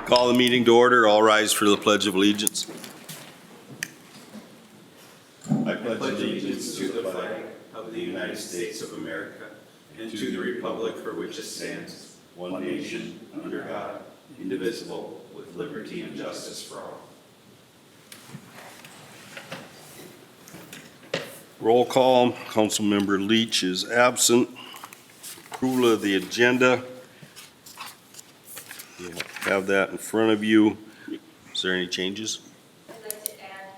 Call the meeting to order. All rise for the Pledge of Allegiance. I pledge allegiance to the flag of the United States of America and to the republic for which it stands, one nation, under God, indivisible, with liberty and justice for all. Roll call. Councilmember Leach is absent. Approval of the agenda. You have that in front of you. Is there any changes? I'd like to add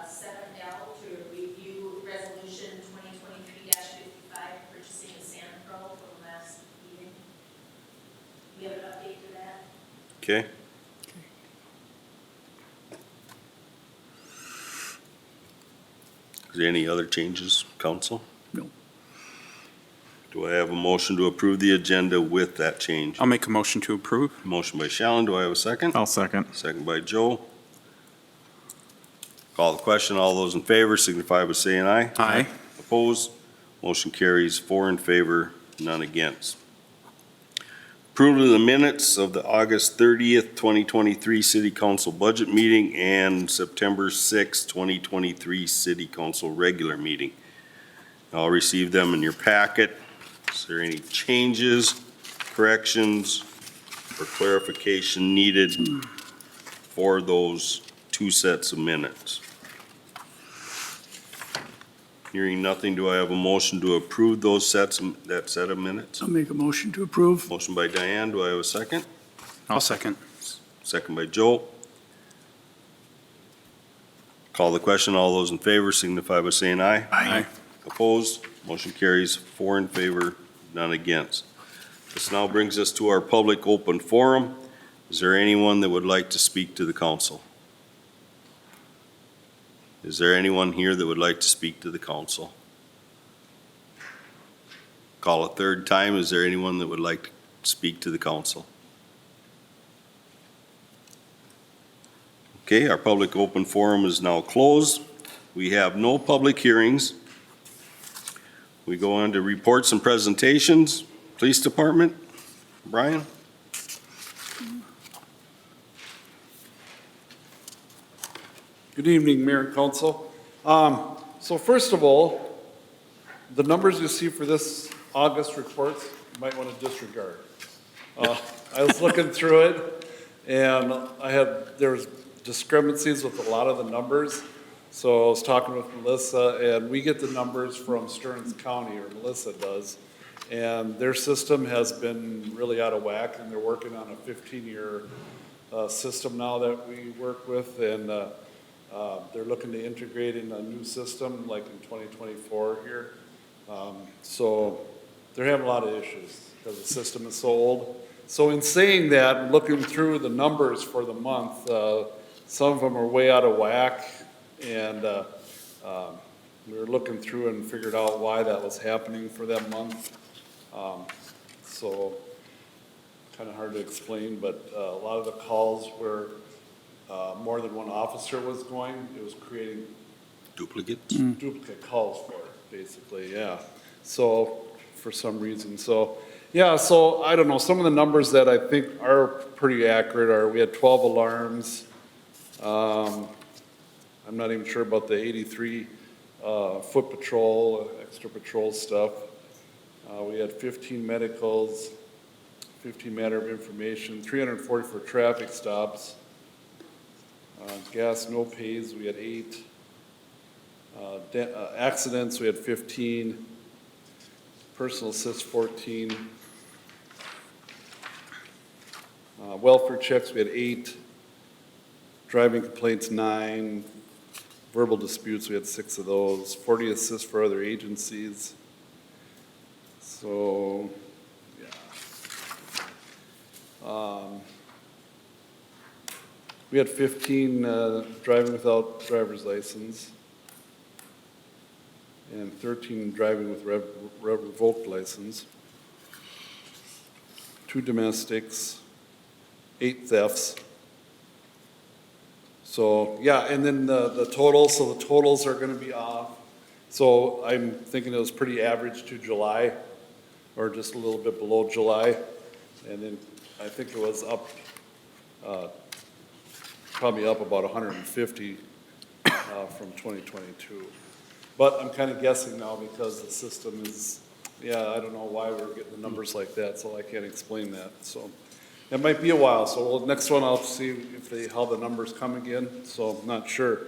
7L to review resolution 2023-55, purchasing a Santa Pro from last meeting. We have an update to that. Okay. Is there any other changes, council? No. Do I have a motion to approve the agenda with that change? I'll make a motion to approve. Motion by Shallen. Do I have a second? I'll second. Second by Joe. Call the question. All those in favor signify by saying aye. Aye. Opposed? Motion carries 4 in favor, none against. Approval of the minutes of the August 30th, 2023 City Council Budget Meeting and September 6th, 2023 City Council Regular Meeting. I'll receive them in your packet. Is there any changes, corrections, or clarification needed for those two sets of minutes? Hearing nothing, do I have a motion to approve those that set of minutes? I'll make a motion to approve. Motion by Diane, do I have a second? I'll second. Second by Joe. Call the question, all those in favor signify by saying aye. Aye. Opposed? Motion carries 4 in favor, none against. This now brings us to our public open forum. Is there anyone that would like to speak to the council? Is there anyone here that would like to speak to the council? Call a third time. Is there anyone that would like to speak to the council? Okay, our public open forum is now closed. We have no public hearings. We go on to reports and presentations. Police Department, Brian? Good evening, Mayor and Council. So first of all, the numbers you see for this August reports, you might want to disregard. I was looking through it, and there was discrepancies with a lot of the numbers. So I was talking with Melissa, and we get the numbers from Stearns County, or Melissa does, and their system has been really out of whack, and they're working on a 15-year system now that we work with, and they're looking to integrate in a new system like in 2024 here. So they're having a lot of issues because the system is so old. So in saying that, looking through the numbers for the month, some of them are way out of whack. And we were looking through and figured out why that was happening for that month. So kind of hard to explain, but a lot of the calls were more than one officer was going. It was creating Duplicates? duplicate calls for it, basically, yeah. So, for some reason, so, yeah, so, I don't know, some of the numbers that I think are pretty accurate are, we had 12 alarms. I'm not even sure about the 83 foot patrol, extra patrol stuff. We had 15 medicals, 15 matter of information, 344 traffic stops. Gas no pays, we had 8. Accidents, we had 15. Personal assist, 14. Welfare checks, we had 8. Driving complaints, 9. Verbal disputes, we had 6 of those. 40 assists for other agencies. So, yeah. We had 15 driving without driver's license and 13 driving with revoked license, 2 domestics, 8 thefts. So, yeah, and then the totals, so the totals are gonna be off. So I'm thinking it was pretty average to July, or just a little bit below July. And then I think it was up probably up about 150 from 2022. But I'm kind of guessing now because the system is, I don't know why we're getting the numbers like that, so I can't explain that. So it might be a while, so next one I'll see if how the numbers come again, so I'm not sure.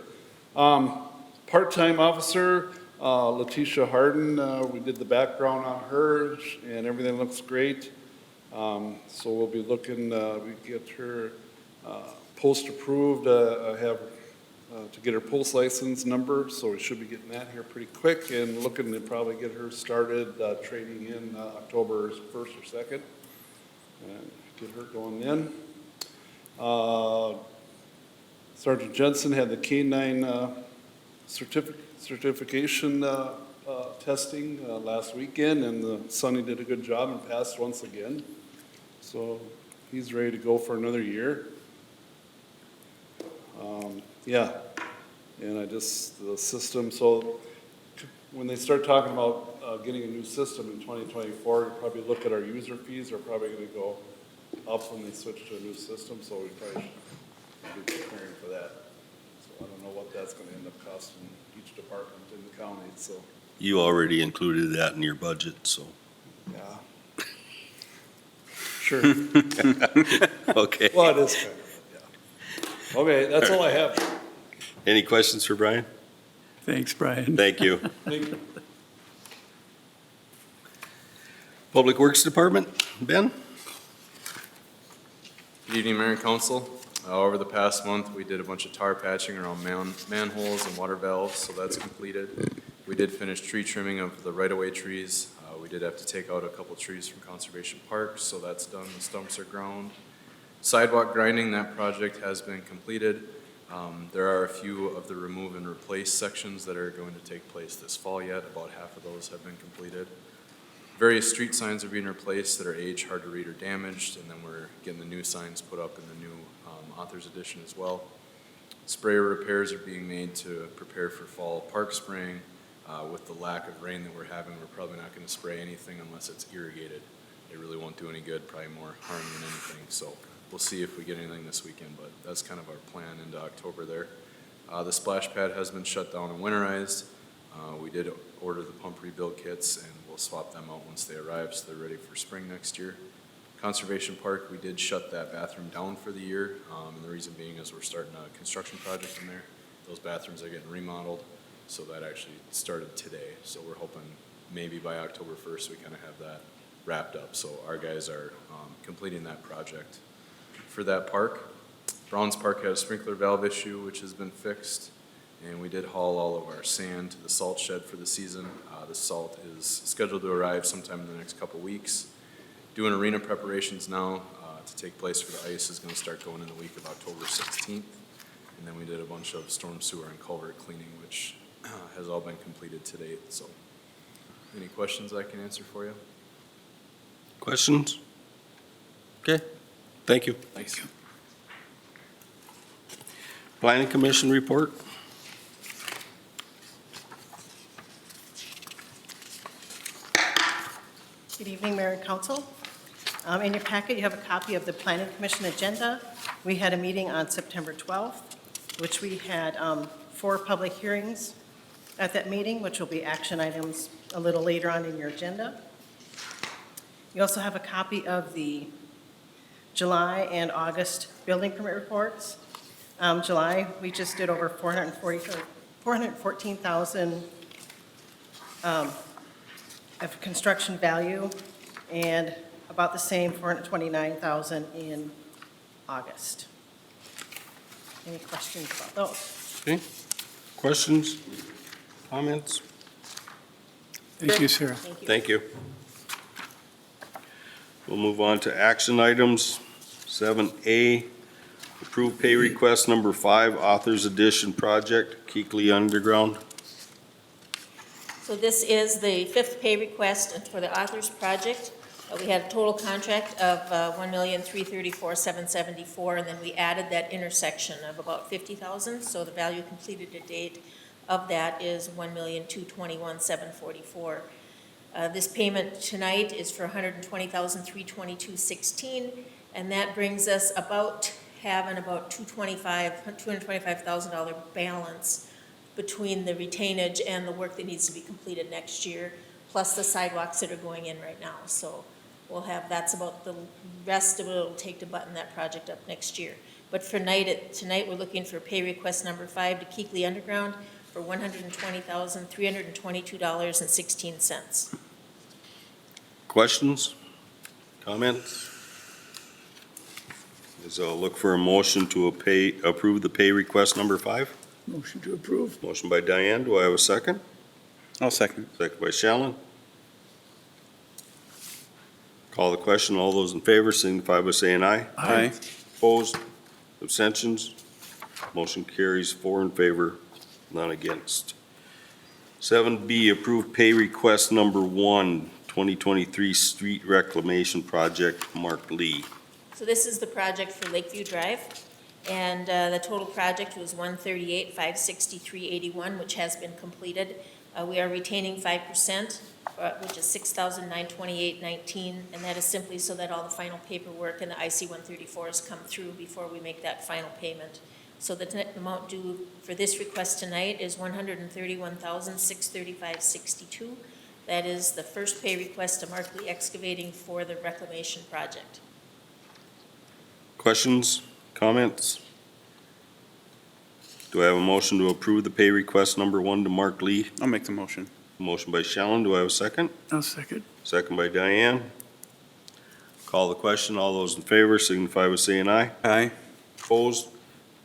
Part-time officer, Letitia Harden, we did the background on her, and everything looks great. So we'll be looking, we get her post-approved, have to get her post license number, so we should be getting that here pretty quick, and looking to probably get her started training in October 1st or 2nd, and get her going then. Sergeant Jensen had the K-9 certification testing last weekend, and Sonny did a good job and passed once again. So he's ready to go for another year. And the system, so when they start talking about getting a new system in 2024, you probably look at our user fees are probably going to go up when they switch to a new system, so we probably should be preparing for that. So I don't know what that's going to end up costing each department in the county, so. You already included that in your budget, so. Yeah. Sure. Okay. Well, it is kind of, yeah. Okay, that's all I have. Any questions for Brian? Thanks, Brian. Thank you. Thank you. Public Works Department, Ben? Good evening, Mayor and Council. Over the past month, we did a bunch of tar patching around manholes and water valves, so that's completed. We did finish tree trimming of the right-of-way trees. We did have to take out a couple trees from Conservation Park, so that's done. The stumps are ground. Sidewalk grinding, that project has been completed. There are a few of the remove and replace sections that are going to take place this fall yet. About half of those have been completed. Various street signs are being replaced that are aged, hard to read, or damaged, and then we're getting the new signs put up in the new Authors Edition as well. Sprayer repairs are being made to prepare for fall park spraying. With the lack of rain that we're having, we're probably not going to spray anything unless it's irrigated. It really won't do any good, probably more harm than anything. So we'll see if we get anything this weekend, but that's kind of our plan into October there. The splash pad has been shut down and winterized. We did order the pump rebuild kits, and we'll swap them out once they arrive so they're ready for spring next year. Conservation Park, we did shut that bathroom down for the year, and the reason being is we're starting a construction project in there. Those bathrooms are getting remodeled, so that actually started today. So we're hoping maybe by October 1st we kind of have that wrapped up. So our guys are completing that project for that park. Browns Park had a sprinkler valve issue, which has been fixed, and we did haul all of our sand to the salt shed for the season. The salt is scheduled to arrive sometime in the next couple weeks. Doing arena preparations now to take place for the ice is going to start going in the week of October 16th. And then we did a bunch of storm sewer and culvert cleaning, which has all been completed to date. So any questions I can answer for you? Questions? Okay, thank you. Thanks. Planning Commission report? Good evening, Mayor and Council. In your packet, you have a copy of the Planning Commission agenda. We had a meeting on September 12th, which we had 4 public hearings at that meeting, which will be action items a little later on in your agenda. You also have a copy of the July and August building permit reports. July, we just did over 414,000 of construction value, and about the same, 429,000 in August. Any questions about those? Okay, questions, comments? Thank you, Sarah. Thank you. Thank you. We'll move on to action items. 7A, approve pay request number 5, Authors Edition project, Keekly Underground. So this is the 5th pay request for the Authors Project. We had a total contract of $1,334,774, and then we added that intersection of about $50,000. So the value completed to date of that is $1,221,744. This payment tonight is for $120,322.16, and that brings us about having about $225,000 balance between the retainage and the work that needs to be completed next year, plus the sidewalks that are going in right now. So we'll have, that's about the rest of it it'll take to button that project up next year. But for tonight, we're looking for pay request number 5 to Keekly Underground for $120,322.16. Questions? Comments? As I'll look for a motion to approve the pay request number 5. Motion to approve. Motion by Diane, do I have a second? I'll second. Second by Shallen. Call the question, all those in favor signify by saying aye. Aye. Opposed, abstentions, motion carries 4 in favor, none against. 7B, approved pay request number 1, 2023 street reclamation project, Mark Lee. So this is the project for Lakeview Drive, and the total project was $138,563.81, which has been completed. We are retaining 5%, which is $6,928.19, and that is simply so that all the final paperwork and the IC-134s come through before we make that final payment. So the net amount due for this request tonight is $131,635.62. That is the first pay request to Mark Lee Excavating for the reclamation project. Questions, comments? Do I have a motion to approve the pay request number 1 to Mark Lee? I'll make the motion. Motion by Shallen, do I have a second? I'll second. Second by Diane. Call the question, all those in favor signify by saying aye. Aye. Opposed,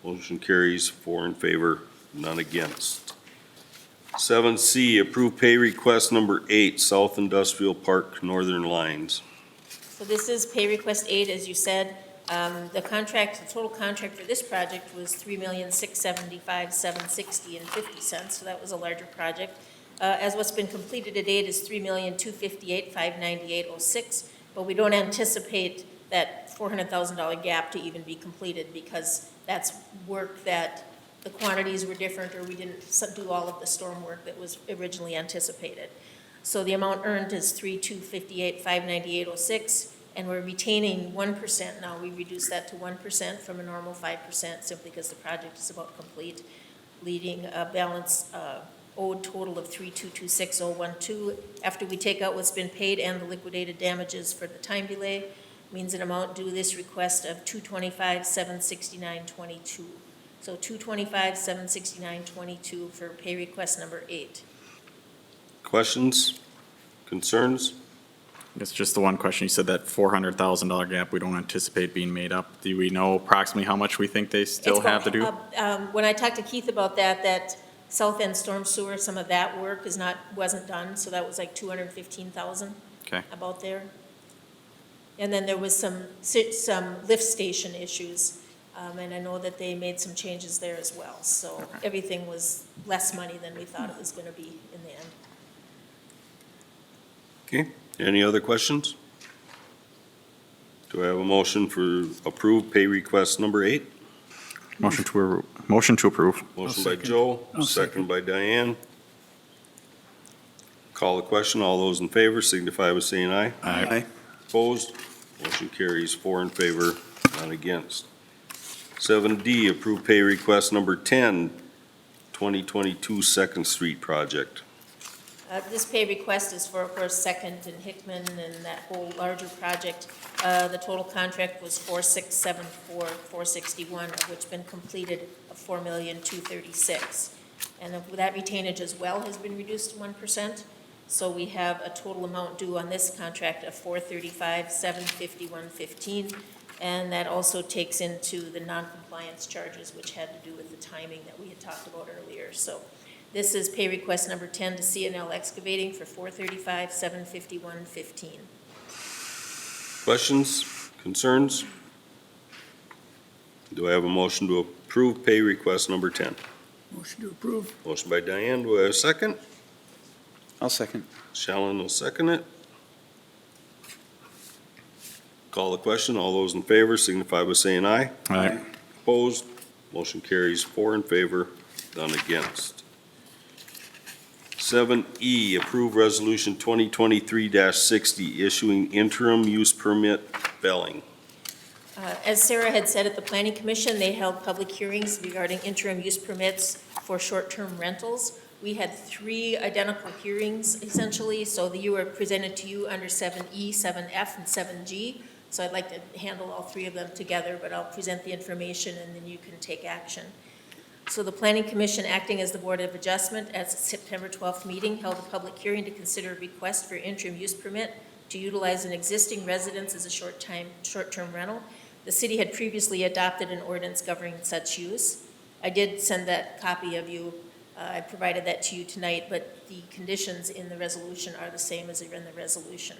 motion carries 4 in favor, none against. 7C, approved pay request number 8, South Industrial Park Northern Lines. So this is pay request 8, as you said. The total contract for this project was $3,675,760.50, so that was a larger project. As what's been completed to date is $3,258,598.06, but we don't anticipate that $400,000 gap to even be completed because that's work that the quantities were different or we didn't do all of the storm work that was originally anticipated. So the amount earned is $3,258,598.06. And we're retaining 1% now. We reduced that to 1% from a normal 5% simply because the project is about complete, leading a balance owed total of $3,226,012. After we take out what's been paid and the liquidated damages for the time delay, means an amount due this request of $225,769.22. So $225,769.22 for pay request number 8. Questions, concerns? It's just the one question. You said that $400,000 gap we don't anticipate being made up. Do we know approximately how much we think they still It's have to do? When I talked to Keith about that south end storm sewer, some of that work wasn't done, so that was like $215,000. Okay. About there. And then there was some lift station issues, and I know that they made some changes there as well. So Okay. everything was less money than we thought it was gonna be in the end. Okay, any other questions? Do I have a motion for approved pay request number 8? Motion to approve. Motion by second. Joe, I'll second by Diane. Call the question, all those in favor signify by saying aye. Aye. Opposed, motion carries 4 in favor, none against. 7D, approved pay request number 10, 2022 Second Street project. This pay request is for, of course, Second and Hickman and that whole larger project. The total contract was $4,674,461, of which been completed of $4,236,000. And that retainage as well has been reduced to 1%. So we have a total amount due on this contract of $435,751.15. And that also takes into the non-compliance charges, which had to do with the timing that we had talked about earlier. So this is pay request number 10 to CNL Excavating for $435,751.15. Questions, concerns? Do I have a motion to approve pay request number 10? Motion to approve. Motion by Diane, do I have a second? I'll second. Shallen will second it. Call the question, all those in favor signify by saying aye. Aye. Opposed, motion carries 4 in favor, none against. 7E, approve resolution 2023-60, issuing interim use permit Belling. As Sarah had said at the Planning Commission, they held public hearings regarding interim use permits for short-term rentals. We had 3 identical hearings essentially, so you were presented to you under 7E, 7F, and 7G. So I'd like to handle all 3 of them together, but I'll present the information and then you can take action. So the Planning Commission, acting as the Board of Adjustment at its September 12th meeting, held a public hearing to consider a request for interim use permit to utilize an existing residence as a short-term rental. The city had previously adopted an ordinance governing such use. I did send that copy of you. I provided that to you tonight, but the conditions in the resolution are the same as are in the resolution.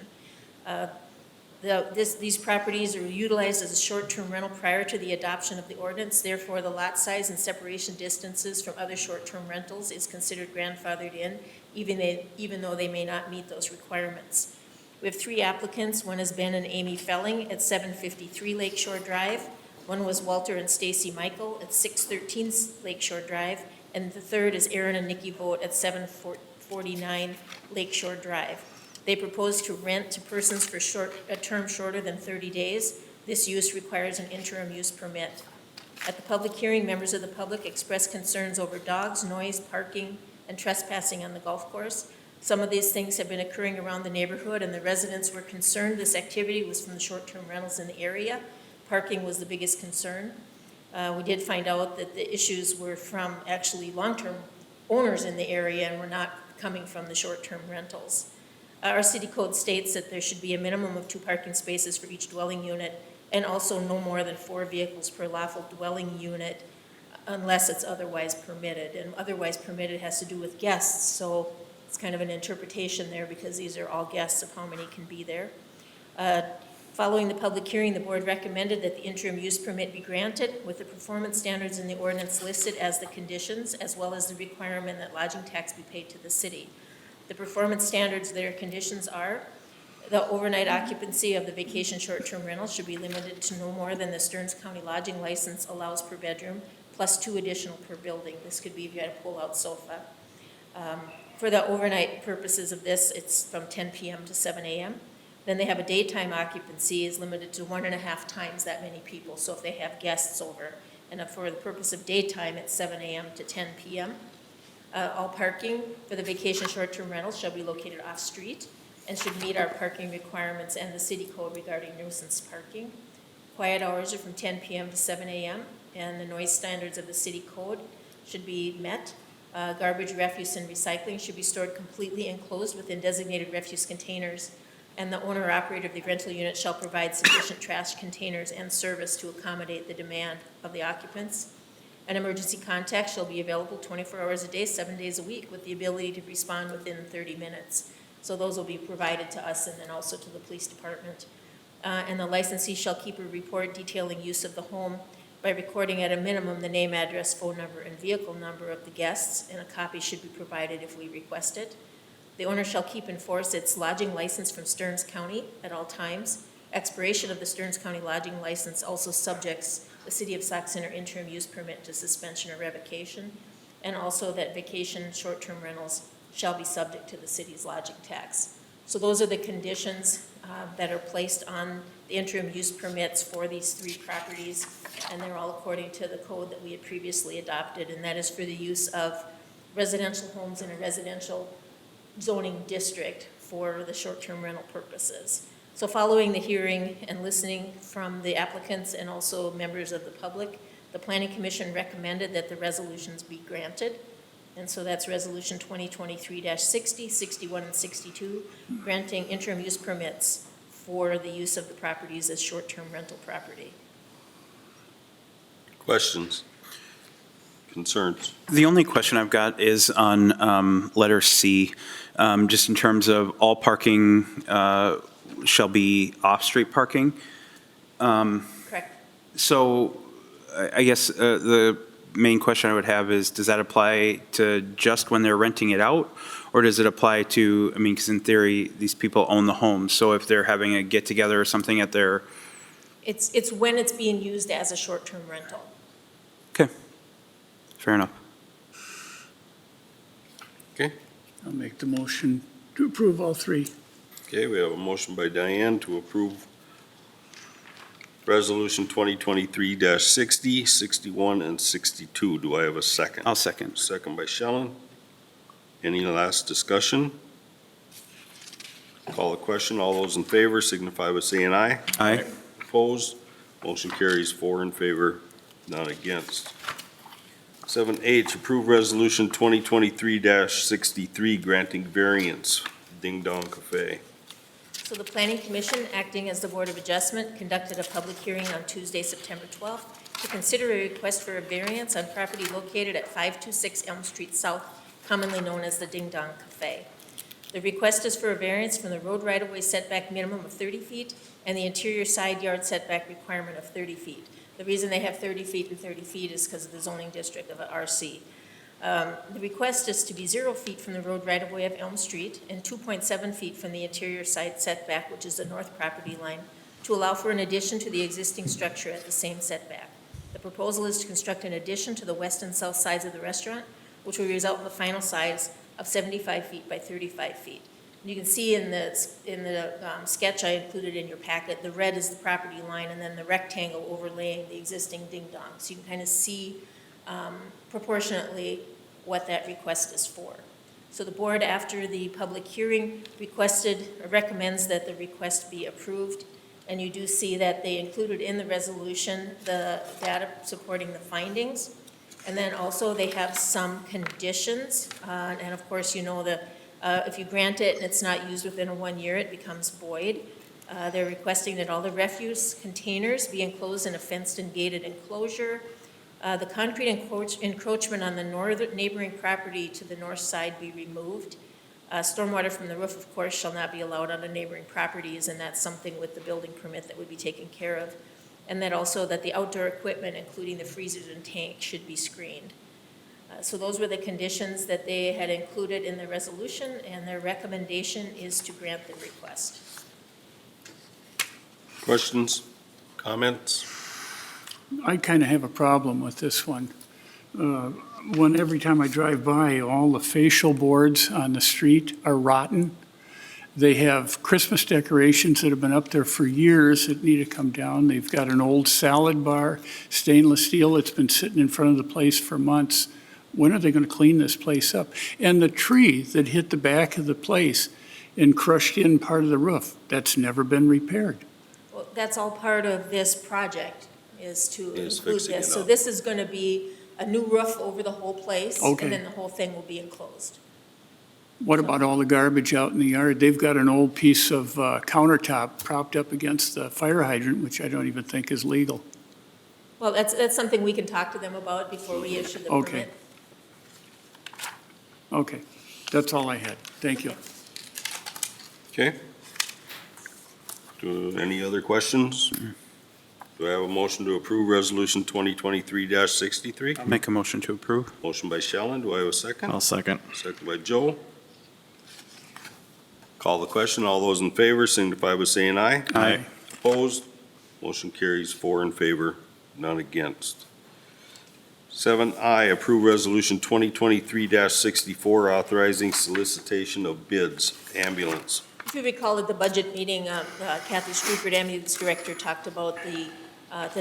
These properties are utilized as a short-term rental prior to the adoption of the ordinance. Therefore, the lot size and separation distances from other short-term rentals is considered grandfathered in, even though they may not meet those requirements. We have 3 applicants. One has Ben and Amy Felling at 753 Lakeshore Drive. One was Walter and Stacy Michael at 613 Lakeshore Drive. And the third is Aaron and Nikki Vogt at 749 Lakeshore Drive. They propose to rent to persons for a term shorter than 30 days. This use requires an interim use permit. At the public hearing, members of the public expressed concerns over dogs, noise, parking, and trespassing on the golf course. Some of these things have been occurring around the neighborhood, and the residents were concerned this activity was from the short-term rentals in the area. Parking was the biggest concern. We did find out that the issues were from actually long-term owners in the area and were not coming from the short-term rentals. Our city code states that there should be a minimum of 2 parking spaces for each dwelling unit and also no more than 4 vehicles per lawful dwelling unit unless it's otherwise permitted. And otherwise permitted has to do with guests, so it's kind of an interpretation there because these are all guests of how many can be there. Following the public hearing, the board recommended that the interim use permit be granted with the performance standards in the ordinance listed as the conditions, as well as the requirement that lodging tax be paid to the city. The performance standards, their conditions are the overnight occupancy of the vacation short-term rental should be limited to no more than the Stearns County lodging license allows per bedroom, plus 2 additional per building. This could be if you had a pull-out sofa. For the overnight purposes of this, it's from 10 p.m. to 7 a.m. Then they have a daytime occupancy is limited to 1.5 times that many people. So if they have guests over, and for the purpose of daytime, it's 7 a.m. to 10 p.m. All parking for the vacation short-term rentals shall be located off-street and should meet our parking requirements and the city code regarding nuisance parking. Quiet hours are from 10 p.m. to 7 a.m. and the noise standards of the city code should be met. Garbage, refuse, and recycling should be stored completely enclosed within designated refuse containers, and the owner-operator of the rental unit shall provide sufficient trash containers and service to accommodate the demand of the occupants. An emergency contact shall be available 24 hours a day, 7 days a week, with the ability to respond within 30 minutes. So those will be provided to us and then also to the police department. And the licensee shall keep a report detailing use of the home by recording at a minimum the name, address, phone number, and vehicle number of the guests, and a copy should be provided if we request it. The owner shall keep and enforce its lodging license from Stearns County at all times. Expiration of the Stearns County lodging license also subjects the City of Sauk Center interim use permit to suspension or revocation, and also that vacation short-term rentals shall be subject to the city's lodging tax. So those are the conditions that are placed on the interim use permits for these 3 properties, and they're all according to the code that we had previously adopted, and that is for the use of residential homes in a residential zoning district for the short-term rental purposes. So following the hearing and listening from the applicants and also members of the public, the Planning Commission recommended that the resolutions be granted. And so that's Resolution 2023-60, 61, and 62, granting interim use permits for the use of the properties as short-term rental property. Questions? Concerns? The only question I've got is on letter C, just in terms of all parking shall be off-street parking. Correct. So I guess the main question I would have is, does that apply to just when they're renting it out? Or does it apply to, I mean, because in theory, these people own the home. So if they're having a get-together or something at their... It's when it's being used as a short-term rental. Okay, fair enough. Okay. I'll make the motion to approve all 3. Okay, we have a motion by Diane to approve Resolution 2023-60, 61, and 62. Do I have a second? I'll second. Second by Shellen. Any last discussion? Call the question. All those in favor signify by saying aye. Aye. Opposed? Motion carries 4 in favor, none against. 7H, approve resolution 2023-63, granting variance, Ding Dong Cafe. So the Planning Commission, acting as the Board of Adjustment, conducted a public hearing on Tuesday, September 12th, to consider a request for a variance on property located at 526 Elm Street South, commonly known as the Ding Dong Cafe. The request is for a variance from the road right-of-way setback minimum of 30 feet and the interior side yard setback requirement of 30 feet. The reason they have 30 feet and 30 feet is because of the zoning district of RC. The request is to be 0 feet from the road right-of-way of Elm Street and 2.7 feet from the interior side setback, which is the north property line, to allow for an addition to the existing structure at the same setback. The proposal is to construct an addition to the west and south sides of the restaurant, which will result in the final size of 75 feet by 35 feet. You can see in the sketch I included in your packet, the red is the property line and then the rectangle overlaying the existing ding dong. So you can kind of see proportionately what that request is for. So the board, after the public hearing, recommends that the request be approved. And you do see that they included in the resolution the data supporting the findings. And then also they have some conditions. And of course, you know, if you grant it and it's not used within 1 year, it becomes void. They're requesting that all the refuse containers be enclosed in a fenced and gated enclosure. The concrete encroachment on the neighboring property to the north side be removed. Stormwater from the roof, of course, shall not be allowed on the neighboring properties, and that's something with the building permit that would be taken care of. And then also that the outdoor equipment, including the freezers and tanks, should be screened. So those were the conditions that they had included in the resolution, and their recommendation is to grant the request. Questions? Comments? I kind of have a problem with this one. Every time I drive by, all the facial boards on the street are rotten. They have Christmas decorations that have been up there for years that need to come down. They've got an old salad bar, stainless steel, that's been sitting in front of the place for months. When are they going to clean this place up? And the tree that hit the back of the place and crushed in part of the roof, that's never been repaired. Well, that's all part of this project, is to Is include fixing this. it So up. this is going to be a new roof over the whole place, Okay. and then the whole thing will be enclosed. What about all the garbage out in the yard? They've got an old piece of countertop propped up against the fire hydrant, which I don't even think is legal. Well, that's something we can talk to them about before we issue the Okay. permit. Okay, that's all I had. Thank you. Okay. Any other questions? Do I have a motion to approve resolution 2023-63? I'll make a motion to approve. Motion by Shellen. Do I have a second? I'll second. Second by Joe. Call the question. All those in favor signify by saying aye. Aye. Opposed? Motion carries 4 in favor, none against. 7I, approve resolution 2023-64, authorizing solicitation of bids, ambulance. If you recall at the budget meeting, Kathy Strupert, ambulance director, talked about the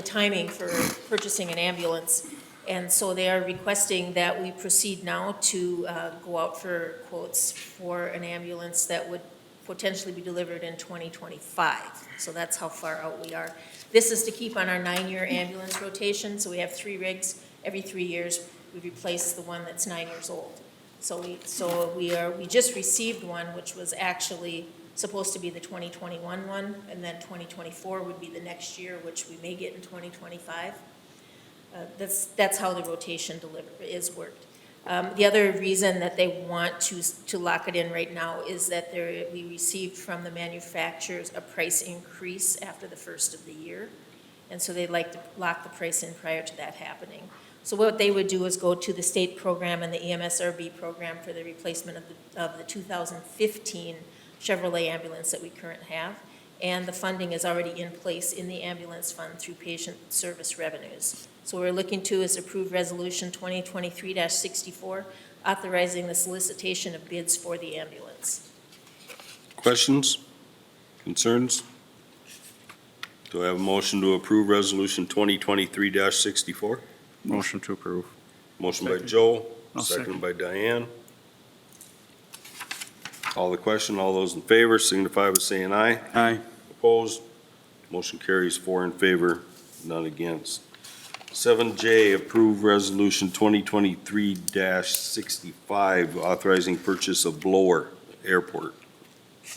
timing for purchasing an ambulance. And so they are requesting that we proceed now to go out for quotes for an ambulance that would potentially be delivered in 2025. So that's how far out we are. This is to keep on our 9-year ambulance rotation. So we have 3 rigs. Every 3 years, we replace the one that's 9 years old. So we just received one, which was actually supposed to be the 2021 one, and then 2024 would be the next year, which we may get in 2025. That's how the rotation is worked. The other reason that they want to lock it in right now is that we received from the manufacturers a price increase after the first of the year. And so they'd like to lock the price in prior to that happening. So what they would do is go to the state program and the EMSRB program for the replacement of the 2015 Chevrolet ambulance that we currently have. And the funding is already in place in the ambulance fund through patient service revenues. So what we're looking to is approve resolution 2023-64, authorizing the solicitation of bids for the ambulance. Questions? Concerns? Do I have a motion to approve Resolution 2023-64? Motion to approve. Motion by Second. Joe, I'll second second. by Diane. Call the question. All those in favor signify by saying aye. Aye. Opposed? Motion carries 4 in favor, none against. 7J, approve Resolution 2023-65, authorizing purchase of blower, airport.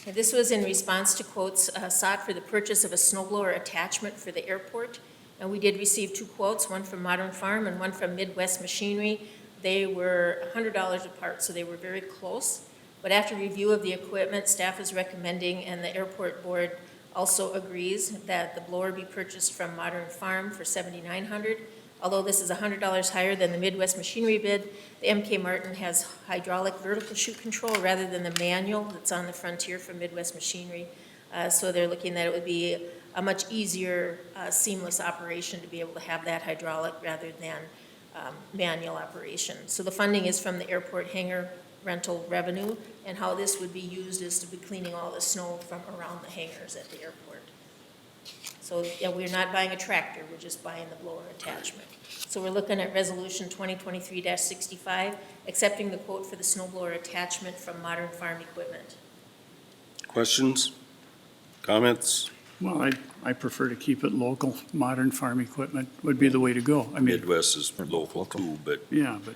And this was in response to quotes sought for the purchase of a snowblower attachment for the airport. And we did receive 2 quotes, one from Modern Farm and one from Midwest Machinery. They were $100 apart, so they were very close. But after review of the equipment, staff is recommending, and the airport board also agrees, that the blower be purchased from Modern Farm for $7,900. Although this is $100 higher than the Midwest Machinery bid, the MK Martin has hydraulic vertical chute control rather than the manual that's on the Frontier from Midwest Machinery. So they're looking that it would be a much easier, seamless operation to be able to have that hydraulic rather than manual operation. So the funding is from the airport hangar rental revenue, and how this would be used is to be cleaning all the snow from around the hangars at the airport. So, yeah, we're not buying a tractor, we're just buying the blower attachment. So we're looking at Resolution 2023-65, accepting the quote for the snow blower attachment from Modern Farm Equipment. Questions? Comments? Well, I prefer to keep it local. Modern farm equipment would be the way to go. I mean, Midwest is local too, but yeah, but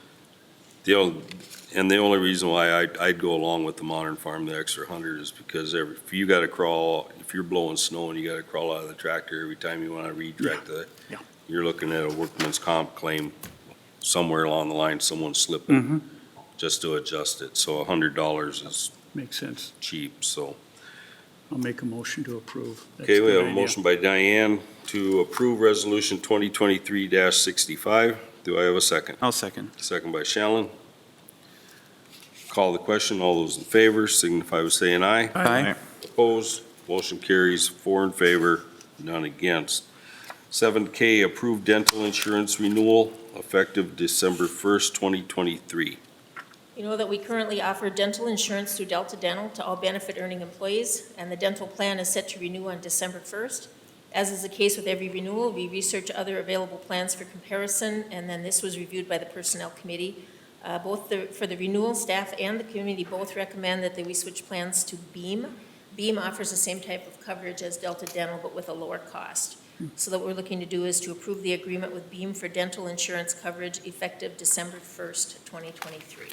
the only reason why I'd go along with the Modern Farm, the extra 100, is because if you gotta crawl, if you're blowing snow and you gotta crawl out of the tractor every time you wanna redirect it, Yeah. you're looking at a workman's comp claim somewhere along the line, someone slipping just to adjust it. So $100 is makes sense. cheap, so. I'll make a motion to approve. That's Okay, we good have a idea. motion by Diane to approve Resolution 2023-65. Do I have a second? I'll second. Second by Shallen. Call the question. All those in favor signify by saying aye. Aye. Opposed? Motion carries 4 in favor, none against. 7K, approved dental insurance renewal effective December 1st, 2023. You know that we currently offer dental insurance through Delta Dental to all benefit-earning employees, and the dental plan is set to renew on December 1st. As is the case with every renewal, we research other available plans for comparison, and then this was reviewed by the Personnel Committee. For the renewal, staff and the committee both recommend that we switch plans to Beam. Beam offers the same type of coverage as Delta Dental, but with a lower cost. So what we're looking to do is to approve the agreement with Beam for dental insurance coverage effective December 1st, 2023.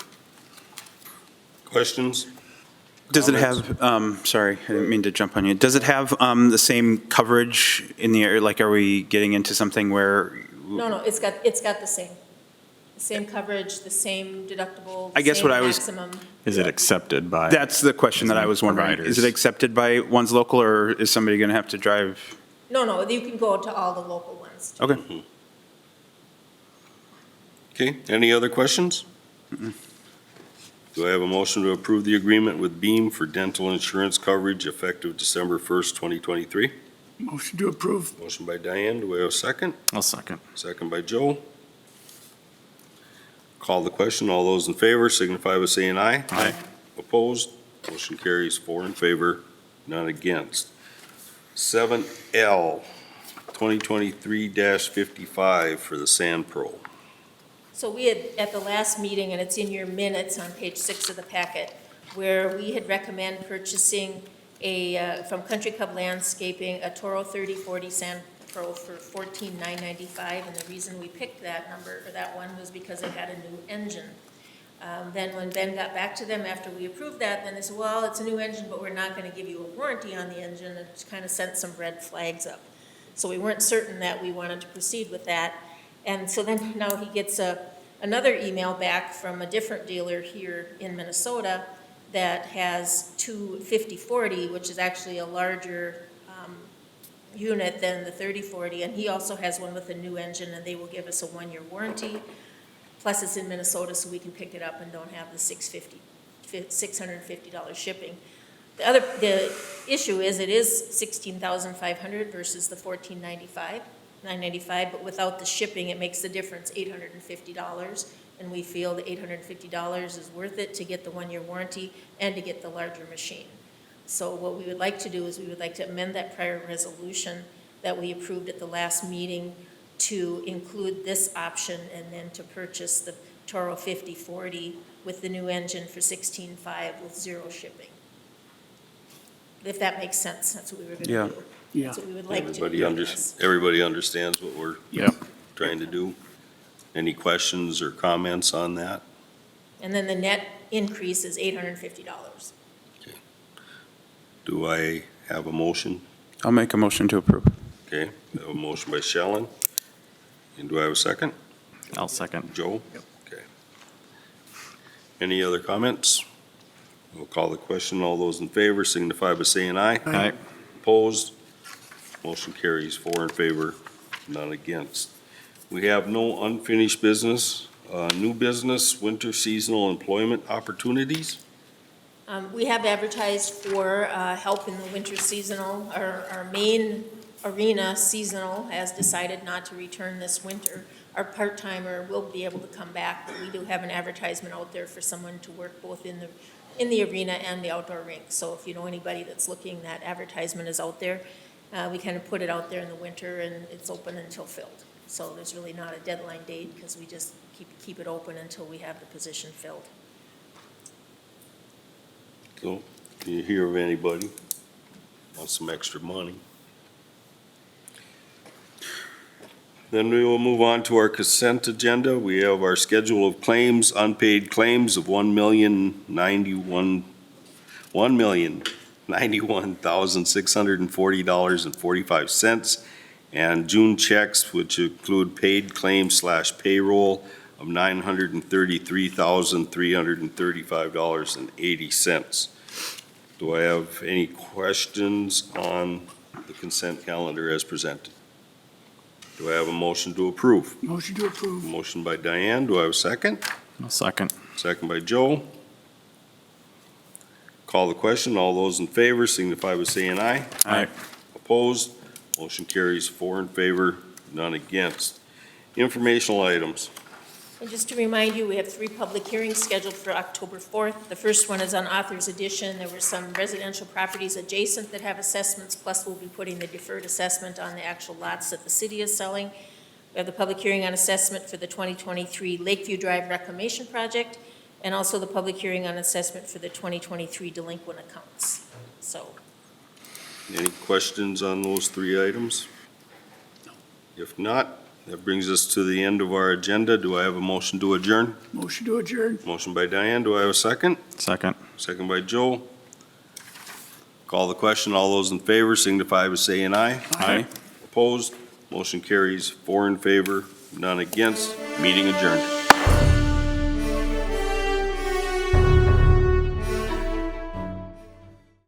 Questions? Does it Comments? have, sorry, I didn't mean to jump on you. Does it have the same coverage in the air? Like, are we getting into something where? No, it's got the same coverage, the same deductible, I guess same what I was- maximum. Is it accepted by? That's the question that I was wondering. Providers. Is it accepted by one's local, or is somebody going to have to drive? No, you can go to all the local ones. too. Okay. Okay, any other questions? Do I have a motion to approve the agreement with Beam for dental insurance coverage effective December 1st, 2023? Motion to approve. Motion by Diane, do we have a second? I'll second. Second by Joe. Call the question. All those in favor signify by saying aye. Aye. Opposed? Motion carries 4 in favor, none against. 7L, 2023-55 for the Sand Pro. So we had, at the last meeting, and it's in your minutes on page 6 of the packet, where we had recommend purchasing from Country Club Landscaping, a Toro 3040 Sand Pro for $14,995, and the reason we picked that number, or that one, was because it had a new engine. Then when Ben got back to them after we approved that, then they said, well, it's a new engine, but we're not gonna give you a warranty on the engine. It kind of sent some red flags up. So we weren't certain that we wanted to proceed with that. And so then now he gets another email back from a different dealer here in Minnesota that has two 5040, which is actually a larger unit than the 3040, and he also has one with a new engine, and they will give us a 1-year warranty. Plus, it's in Minnesota, so we can pick it up and don't have the $650 shipping. The issue is it is $16,500 versus the $995, but without the shipping, it makes the difference $850, and we feel the $850 is worth it to get the 1-year warranty and to get the larger machine. So what we would like to do is we would like to amend that prior resolution that we approved at the last meeting to include this option and then to purchase the Toro 5040 with the new engine for $16,500 with zero shipping. If that makes sense, that's what we were going Yeah. to do. Yeah. That's what we would like to Everybody do. everybody understands what we're Yeah. trying to do. Any questions or comments on that? And then the net increase is $850. Do I have a motion? I'll make a motion to approve. Okay, I have a motion by Shellen. And do I have a second? I'll second. Joe? Okay. Any other comments? We'll call the question. All those in favor signify by saying aye. Aye. Opposed? Motion carries 4 in favor, none against. We have no unfinished business. New business, winter seasonal employment opportunities. We have advertised for help in the winter seasonal. Our main arena seasonal has decided not to return this winter. Our part-timer will be able to come back, but we do have an advertisement out there for someone to work both in the arena and the outdoor rink. So if you know anybody that's looking, that advertisement is out there. We kind of put it out there in the winter and it's open until filled. So there's really not a deadline date because we just keep it open until we have the position filled. So, do you hear of anybody wants some extra money? Then we will move on to our consent agenda. We have our schedule of claims, unpaid claims of $1,091,640.45, and June checks, which include paid claims / payroll of $933,335.80. Do I have any questions on the consent calendar as presented? Do I have a motion to approve? Motion to approve. Motion by Diane, do I have a second? I'll second. Second by Joe. Call the question, all those in favor signify by saying aye. Aye. Opposed? Motion carries 4 in favor, none against. Informational items. And just to remind you, we have 3 public hearings scheduled for October 4th. The first one is on Author's Edition. There were some residential properties adjacent that have assessments, plus we'll be putting the deferred assessment on the actual lots that the city is selling. We have the public hearing on assessment for the 2023 Lakeview Drive Reclamation Project, and also the public hearing on assessment for the 2023 delinquent accounts. So, Any questions on those 3 items? If not, that brings us to the end of our agenda. Do I have a motion to adjourn? Motion to adjourn. Motion by Diane, do I have a second? Second. Second by Joe. Call the question, all those in favor signify by saying aye. Aye. Opposed? Motion carries 4 in favor, none against. Meeting adjourned.